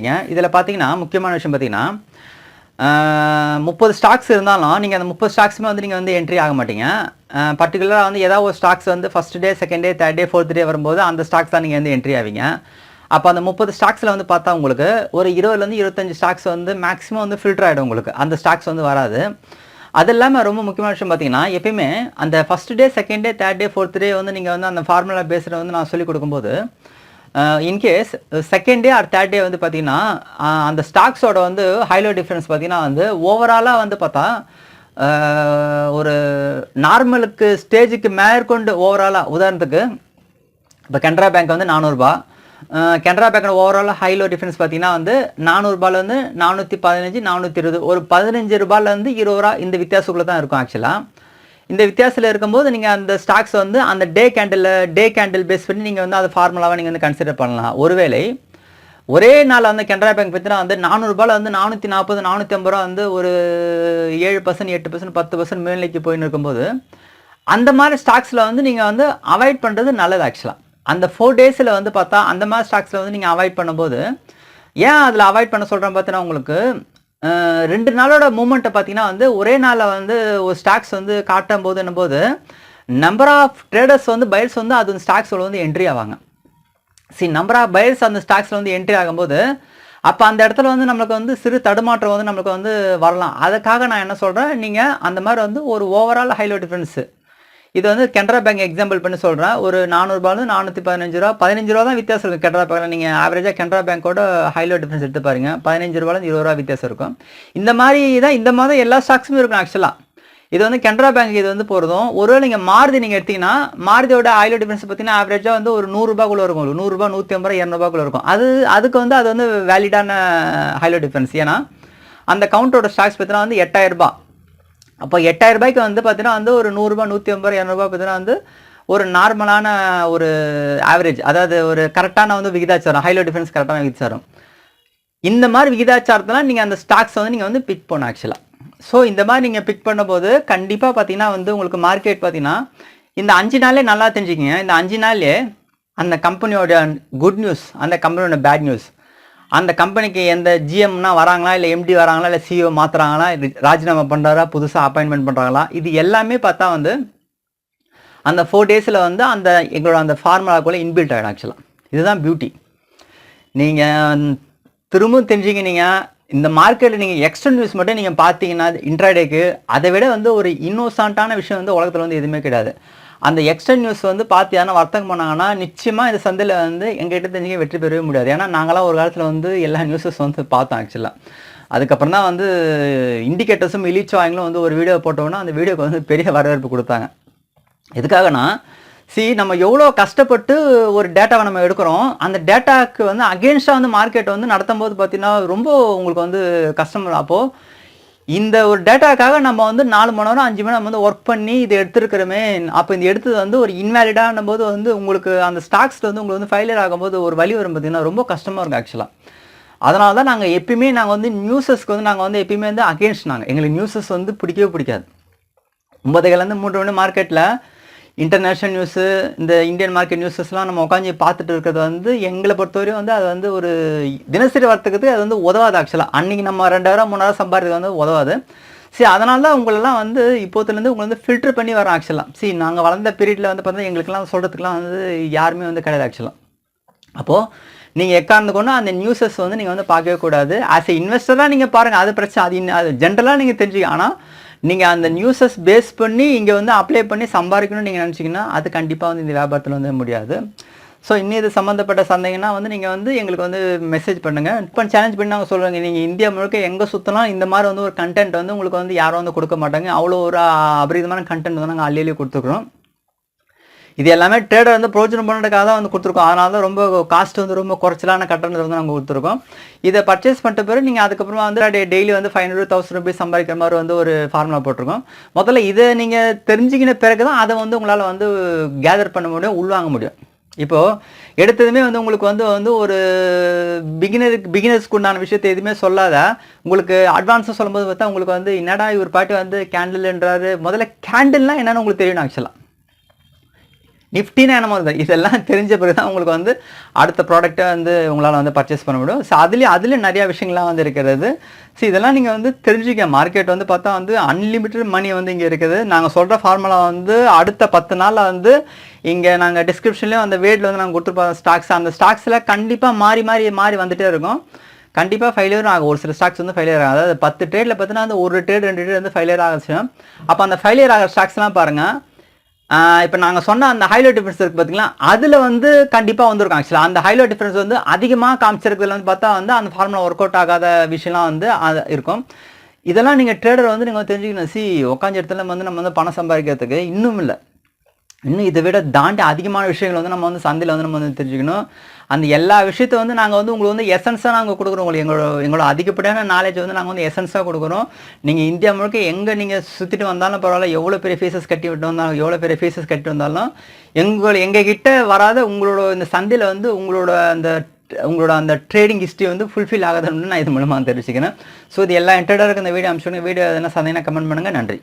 பண்ணுறீங்க. இதில் பார்த்தீங்கன்னா முக்கியமான விஷயம் பார்த்தீங்கன்னா 30 ஸ்டாக்ஸ் இருந்தாலும் நீங்கள் அந்த 30 ஸ்டாக்ஸுமே வந்து நீங்கள் வந்து என்ட்ரி ஆக மாட்டீங்க. பர்டிகுலராக வந்து ஏதாவது ஒரு ஸ்டாக்ஸ் வந்து first day, second day, third day, fourth day வரும்போது அந்த ஸ்டாக்ஸ் தான் நீங்கள் வந்து என்ட்ரி ஆவீங்க. அப்போ அந்த 30 ஸ்டாக்ஸில் வந்து பார்த்தா உங்களுக்கு ஒரு 20லேருந்து 25 ஸ்டாக்ஸ் வந்து மேக்ஸிமம் வந்து ஃபில்டர் ஆகிடும். உங்களுக்கு அந்த ஸ்டாக்ஸ் வந்து வராது. அது இல்லாமல் ரொம்ப முக்கியமான விஷயம் பார்த்தீங்கன்னா, எப்பயுமே அந்த first day, second day, third day, fourth day வந்து நீங்கள் வந்து அந்த ஃபார்முலா பேஸில் வந்து நான் சொல்லிக் கொடுக்கும்போது in case second day or third day வந்து பார்த்தீங்கன்னா அந்த ஸ்டாக்ஸோட வந்து ஹைலோ டிஃப்ரென்ஸ் பார்த்தீங்கன்னா வந்து ஓவராலாக வந்து பார்த்தா ஒரு நார்மலுக்கு ஸ்டேஜுக்கு மேற்கொண்டு ஓவராலாக உதாரணத்துக்கு இப்போ கனரா பேங்க் வந்து 400 ரூபா. கனரா பேங்கோட ஓவரால் ஹைலோ டிஃபரன்ஸ் பார்த்தீங்கன்னா வந்து 400 ரூபாயிலேருந்து 415, 420, ஒரு 15 ரூபாயிலேருந்து 20 ரூபா இந்த வித்தியாசத்துக்குள்ள தான் இருக்கும். ஆக்சுவலாக இந்த வித்தியாசத்தில் இருக்கும்போது நீங்கள் அந்த ஸ்டாக்ஸ் வந்து அந்த டே கேண்டில் பேஸ் பண்ணி நீங்கள் வந்து அது ஃபார்முலாவாக நீங்கள் வந்து கன்சிடர் பண்ணலாம். ஒருவேளை ஒரே நாள் வந்து கனரா பேங்க் பார்த்தீங்கன்னா வந்து 400 ரூபாயில் வந்து 440, 450 ரூபா வந்து ஒரு 7%, 8%, 10% மேல்நிலைக்கு போயின்னு இருக்கும்போது அந்த மாதிரி ஸ்டாக்ஸில் வந்து நீங்கள் வந்து அவாய்ட் பண்ணுறது நல்லது. ஆக்சுவலாக அந்த 4 டேஸில் வந்து பார்த்தா அந்த மாதிரி ஸ்டாக்ஸில் வந்து நீங்கள் அவாய்ட் பண்ணும்போது ஏன் அதில் அவாய்ட் பண்ண சொல்கிறேன் பார்த்தீங்கன்னா உங்களுக்கு 2 நாளோட மூமெண்ட்டை பார்த்தீங்கன்னா வந்து ஒரே நாளில் வந்து ஒரு ஸ்டாக்ஸ் வந்து காட்டும் போது என்னும்போது நம்பர் ஆஃப் ட்ரேடர்ஸ் வந்து பையர்ஸ் வந்து அது ஸ்டாக்ஸில் வந்து என்ட்ரி ஆவாங்க. நம்பர் ஆஃப் பையர்ஸ் அந்த ஸ்டாக்ஸில் வந்து என்ட்ரி ஆகும்போது அப்போ அந்த இடத்துல வந்து நம்மளுக்கு வந்து சிறு தடுமாற்றம் வந்து நம்மளுக்கு வந்து வரலாம். அதுக்காக நான் என்ன சொல்கிறேன், நீங்கள் அந்த மாதிரி வந்து ஒரு ஓவரால் ஹைலோ டிஃபரன்ஸு இது வந்து கனரா பேங்க் எக்ஸாம்பிள் பண்ணி சொல்கிறேன். ஒரு 400 ரூபாயிலிருந்து 415 ரூபா, 15 ரூபா தான் வித்தியாசம் இருக்குது கனரா பேங்க்கில். நீங்கள் ஆவரேஜாக கனரா பேங்கோட ஹைலோ டிஃபரன்ஸ் எடுத்து பாருங்க, 15 ரூபாயிலிருந்து 20 ரூபா வித்தியாசம் இருக்கும். இந்த மாதிரி எல்லா ஸ்டாக்ஸுமே இருக்கும். ஆக்சுவலாக இது வந்து கனரா பேங்க் இது வந்து போகிறதும் ஒருவேளை நீங்கள் மாருதி நீங்கள் எடுத்தீங்கன்னா மாருதியோட ஹைலோ டிஃபரன்ஸ் பார்த்தீங்கன்னா ஆவரேஜாக வந்து ஒரு 100 ரூபாய்க்குள்ளே இருக்கும். 100 ரூபா, 150 ரூபா, 200 ரூபாய்க்குள்ளே இருக்கும். அதுக்கு வந்து அது வந்து வேலிடான ஹைலோ டிஃபரன்ஸ். ஏன்னா அந்த கவுண்டரோட ஸ்டாக்ஸ் பார்த்தீங்கன்னா வந்து 8000 ரூபாய். அப்போ 8000 ரூபாய்க்கு வந்து பார்த்தீங்கன்னா வந்து ஒரு 100 ரூபா, 150 ரூபா, 200 ரூபா பார்த்தீங்கன்னா வந்து ஒரு நார்மலான ஒரு ஆவரேஜ், அதாவது ஒரு கரெக்டான வந்து விகிதாச்சாரம், ஹைலோ டிஃபரன்ஸ் கரெக்டான விகிதாச்சாரம். இந்த மாதிரி விகிதாச்சாரத்தில் நீங்கள் அந்த ஸ்டாக்ஸை வந்து நீங்கள் வந்து பிக் பண்ணணும். ஆக்சுவலாக ஸோ இந்த மாதிரி நீங்கள் பிக் பண்ணும்போது கண்டிப்பாக பார்த்தீங்கன்னா வந்து உங்களுக்கு மார்க்கெட் பார்த்தீங்கன்னா இந்த 5 நாளே நல்லா தெரிஞ்சுக்கிங்க. இந்த 5 நாள்லே அந்த கம்பெனியோட குட் நியூஸ், அந்த கம்பெனியோட பேட் நியூஸ், அந்த கம்பெனிக்கு எந்த ஜிஎம்னா வராங்களா, இல்லை எம்டி வராங்களா, இல்லை சிஇஓ மாற்றுறாங்களா, ராஜினாமா பண்ணுறாரா, புதுசாக அப்பாயின்மெண்ட் பண்ணுறாங்களா, இது எல்லாமே பார்த்தா வந்து அந்த 4 டேஸில் வந்து அந்த எங்களோட அந்த ஃபார்முலாக்குள்ளே இன்பில்ட் ஆகிடும். ஆக்சுவலாக இதுதான் பியூட்டி. நீங்கள் திரும்பவும் தெரிஞ்சுக்கினீங்க இந்த மார்க்கெட்டில் நீங்கள் எக்ஸ்டர்னல் நியூஸ் மட்டும் நீங்கள் பார்த்தீங்கன்னா இன்ட்ராடேக்கு அதை விட வந்து ஒரு இன்னோசன்ட்டான விஷயம் வந்து உலகத்தில் வந்து எதுவுமே கிடையாது. அந்த எக்ஸ்டர்னல் நியூஸ் வந்து பார்த்து யாரும் வர்த்தகம் பண்ணாங்கன்னா நிச்சயமாக இந்த சந்தையில் வந்து எங்ககிட்ட தெரிஞ்சுக்க வெற்றி பெறவே முடியாது. ஏன்னா நாங்களாம் ஒரு காலத்தில் வந்து எல்லா நியூஸஸ் வந்து பார்த்தோம். ஆக்சுவலாக அதுக்கப்புறம் தான் வந்து இண்டிகேட்டர்ஸும் இலிச்சோ ஆங்கிலும் வந்து ஒரு வீடியோ போட்டோன்னா அந்த வீடியோக்கு வந்து பெரிய வரவேற்பு கொடுத்தாங்க. எதுக்காகனா நம்ம எவ்வளோ கஷ்டப்பட்டு ஒரு டேட்டாவை நம்ம எடுக்கிறோம், அந்த டேட்டாவுக்கு வந்து அகெயின்ஸ்டாக வந்து மார்க்கெட் வந்து நடத்தும் போது பார்த்தீங்கன்னா ரொம்ப உங்களுக்கு வந்து கஷ்டம். அப்போது இந்த ஒரு டேட்டாக்காக நம்ம வந்து 4 மணி நேரம் 5 மணி நேரம் வந்து ஒர்க் பண்ணி இதை எடுத்துருக்கிறோமே, அப்போ இந்த எடுத்தது வந்து ஒரு இன்வேலிடான போது வந்து உங்களுக்கு அந்த ஸ்டாக்ஸில் வந்து உங்களுக்கு வந்து ஃபெயிலியர் ஆகும்போது ஒரு வழி வரும் பார்த்தீங்கன்னா ரொம்ப கஷ்டமாக இருக்கும். ஆக்சுவலாக அதனால தான் நாங்கள் எப்பயுமே நாங்கள் வந்து நியூஸஸ்க்கு வந்து நாங்கள் வந்து எப்பயுமே வந்து அகெயின்ஸ்ட். எங்களுக்கு நியூஸஸ் வந்து பிடிக்கவே பிடிக்காது. 9லேருந்து 3 மணி மார்க்கெட்டில் இன்டர்நேஷ்னல் நியூஸு, இந்த இந்தியன் மார்க்கெட் நியூஸஸ்லாம் நம்ம உட்காந்து பார்த்துட்டு இருக்கிறது வந்து எங்களை பொறுத்தவரையும் வந்து அது வந்து ஒரு தினசரி வர்த்தகத்துக்கு அது வந்து உதவாது. ஆக்சுவலாக அன்றைக்கி நம்ம 2000, 3000 சம்பாதிக்கிறது வந்து உதவாது. அதனால தான் உங்களெல்லாம் வந்து இப்போத்துலேருந்து உங்களை வந்து ஃபில்டர் பண்ணி வரோம். ஆக்சுவலாக நாங்கள் வளர்ந்த பீரியடில் வந்து பார்த்தா எங்களுக்கெல்லாம் சொல்கிறதுக்குலாம் வந்து யாருமே வந்து கிடையாது. ஆக்சுவலாக அப்போது நீங்கள் எக்கார்ந்து கொண்டு அந்த நியூஸஸ் வந்து நீங்கள் வந்து பார்க்கவே கூடாது. ஆஸ் எ இன்வெஸ்டராக நீங்கள் பாருங்கள், அது பிரச்சனை, அது ஜென்ரலாக நீங்கள் தெரிஞ்சுக்க. ஆனால் நீங்கள் அந்த நியூஸஸ் பேஸ் பண்ணி இங்கே வந்து அப்ளை பண்ணி சம்பாதிக்கணும்னு நீங்கள் நினச்சிங்கன்னா அது கண்டிப்பாக வந்து இந்த வியாபாரத்தில் வந்து முடியாது. ஸோ இன்னும் இது சம்மந்தப்பட்ட சந்தேகம்னா வந்து நீங்கள் வந்து எங்களுக்கு வந்து மெசேஜ் பண்ணுங்கள். இப்போ சேலஞ்ச் பண்ணி நாங்கள் சொல்லுவாங்க, நீங்கள் இந்தியா முழுக்க எங்கே சுற்றலாம் இந்த மாதிரி வந்து ஒரு கண்டென்ட் வந்து உங்களுக்கு வந்து யாரும் வந்து கொடுக்க மாட்டாங்க. அவ்வளோ ஒரு அபரிதமான கண்டென்ட் வந்து நாங்கள் அள்ளியிலே கொடுத்துருக்குறோம். இது எல்லாமே ட்ரேடர் வந்து பிரோஜனம் பண்ணுறதுக்காக தான் வந்து கொடுத்துருக்கோம். அதனால தான் ரொம்ப காஸ்ட் வந்து ரொம்ப குறைச்சலான கட்டணத்தை வந்து நாங்கள் கொடுத்துருக்கோம். இதை பர்ச்சேஸ் பண்ணிட்ட பிறகு நீங்கள் அதுக்கப்புறமா வந்து டெய்லி வந்து 500, 1000 ரூபீஸ் சம்பாதிக்கிற மாதிரி வந்து ஒரு ஃபார்முலா போட்டிருக்கோம். முதல்ல இதை நீங்கள் தெரிஞ்சுக்கின பிறகு தான் அதை வந்து உங்களால் வந்து கேதர் பண்ண முடியும், உள்வாங்க முடியும். இப்போது எடுத்ததுமே வந்து உங்களுக்கு வந்து ஒரு பிகினர்ஸ்க்கு உண்டான விஷயத்தை எதுவுமே சொல்லாத உங்களுக்கு அட்வான்ஸாக சொல்லும்போது பார்த்தா உங்களுக்கு வந்து என்னடா இவர் பாட்டு வந்து கேண்டில்ன்றாரு. முதல்ல கேண்டில்னால் என்னென்னு உங்களுக்கு தெரியணும். ஆக்சுவலாக நிஃப்டினா என்னமோ இதெல்லாம் தெரிஞ்ச பிறகு தான் உங்களுக்கு வந்து அடுத்த ப்ராடக்ட்டை வந்து உங்களால் வந்து பர்ச்சேஸ் பண்ண முடியும். ஸோ அதுலேயும் நிறைய விஷயங்கள்லாம் வந்து இருக்கிறது. ஸோ இதெல்லாம் நீங்கள் வந்து தெரிஞ்சுக்க. மார்க்கெட் வந்து பார்த்தா வந்து அன்லிமிட்டட் மணி வந்து இங்கே இருக்குது. நாங்கள் சொல்கிற ஃபார்முலா வந்து அடுத்த 10 நாளில் வந்து இங்கே நாங்கள் டிஸ்கிரிப்ஷன்லேயும் அந்த வேர்டில் வந்து நாங்கள் கொடுத்துருப்போம் ஸ்டாக்ஸ். அந்த ஸ்டாக்ஸில் கண்டிப்பாக மாறி வந்துகிட்டே இருக்கும். கண்டிப்பாக ஃபெயிலியரும் ஆகும். ஒரு சில ஸ்டாக்ஸ் வந்து ஃபெயிலியர் ஆகும். அதாவது 10 ட்ரேடில் பார்த்தீங்கன்னா அந்த ஒரு ட்ரேட் 2 ட்ரேட் வந்து ஃபெயிலியர் ஆகிடுச்சு. அப்போ அந்த ஃபெயிலியர் ஆகிற ஸ்டாக்ஸ்லாம் பாருங்கள். இப்போ நாங்கள் சொன்ன அந்த ஹைலைட் டிஃபரன்ஸ் இருக்குது பார்த்தீங்களா, அதில் வந்து கண்டிப்பாக வந்திருக்கும். ஆக்சுவலாக அந்த ஹைலைட் டிஃபரன்ஸ் வந்து அதிகமாக காமிச்சிருக்கிறதுல வந்து பார்த்தா வந்து அந்த ஃபார்முலா ஒர்க் அவுட் ஆகாத விஷயம்லாம் வந்து அது இருக்கும். இதெல்லாம் நீங்கள் ட்ரேடர் வந்து நீங்கள் தெரிஞ்சுக்கணும். உட்காந்த இடத்துல வந்து நம்ம வந்து பணம் சம்பாதிக்கிறதுக்கு இன்னும் இதை விட தாண்டி அதிகமான விஷயங்கள் வந்து நம்ம வந்து சந்தையில் வந்து நம்ம வந்து தெரிஞ்சுக்கணும். அந்த எல்லா விஷயத்தை வந்து நாங்கள் வந்து உங்களுக்கு வந்து எசன்ஸாக நாங்கள் கொடுக்குறோம். உங்களுக்கு எங்களோட அதிகப்படியான நாலேஜ் வந்து நாங்கள் வந்து எசன்ஸாக கொடுக்குறோம். நீங்கள் இந்தியா முழுக்க எங்கே நீங்கள் சுற்றிட்டு வந்தாலும் பரவாயில்ல, எவ்வளோ பெரிய ஃபீஸஸ் கட்டி வந்தாலும் எங்கள் கிட்ட வராத உங்களோட இந்த சந்தையில் வந்து உங்களோட அந்த ட்ரேடிங் ஹிஸ்ட்ரி வந்து ஃபுல்ஃபில் ஆகுதுன்னு நான் இது மூலமாக தெரிவிச்சுக்கிறேன். ஸோ இது எல்லா இன்ட்ரெஸ்டாக இருக்க இந்த வீடியோ அனுப்பிச்சு வீடியோ எதனா சந்தைனா கமெண்ட் பண்ணுங்கள். நன்றி.